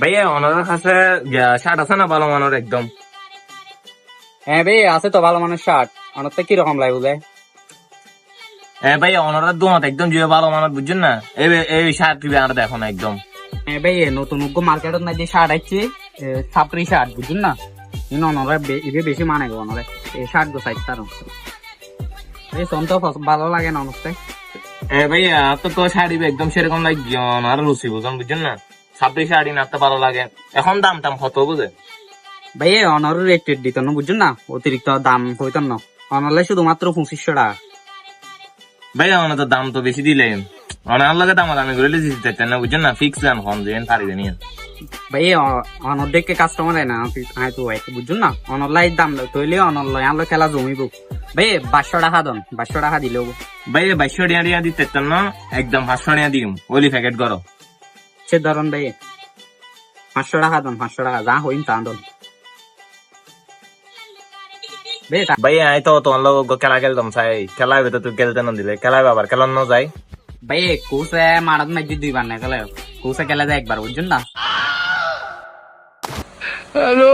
ভাইয়া ওনার কাছে শার্ট আছে না ভালো মানের একদম? হ্যাঁ ভাই আছে তো ভালো মানের শার্ট। আমার তো কিরকম লাগবে ভাই? হ্যাঁ ভাইয়া ওনারা দুমাত একদম যে ভালো মানের বুঝছেন না, এই শার্ট আর দেখো না একদম। হ্যাঁ ভাই নতুন মার্কেটত নাই যে শার্ট আইছে, ছাপরি শার্ট বুঝুন না, কিন্তু অনরে বেশি মানে গো অনরে এই শার্ট গো সাইজ তার এই সন্ত ভালো লাগে না অনস্তে। হ্যাঁ ভাইয়া তো শাড়ি একদম সেরকম লাগবে ওনার রুচি বুঝুন বুঝছেন না, ছাব্বিশ শাড়ি না তো ভালো লাগে। এখন দাম টাম কত বুঝে? ভাই অনর রেট দিত না বুঝুন না, অতিরিক্ত দাম হইত না, অনলে শুধুমাত্র 2500 টাকা। ভাইয়া ওনার তো দাম তো বেশি দিলে ওনার লাগে দাম দামি করে দিতে না বুঝছেন না, ফিক্স দাম কম দিন পারিবে নিয়ে। ভাই অনর দেখে কাস্টমার না আয় তো বুঝুন না, অনলাই দাম তৈলে অনলাই আমরা খেলা জমিব। ভাই 500 টাকা দন, 500 টাকা দিলেও। ভাই 2200 টাকা দিতে না, একদম 500 টাকা দিম ওলি প্যাকেট করো। সে ধরন ভাই 500 টাকা দন, 500 টাকা যা হইম তা দন ভাই আই তো তোমার লোক খেলা খেলতাম চাই, খেলা হবে তো তুই খেলতে না দিলে খেলা আবার খেলানো যায়। ভাই কোসে মারাত মাঝে 2 বার না খেলে, কোসে খেলা যায় একবার বুঝছেন না। হ্যালো।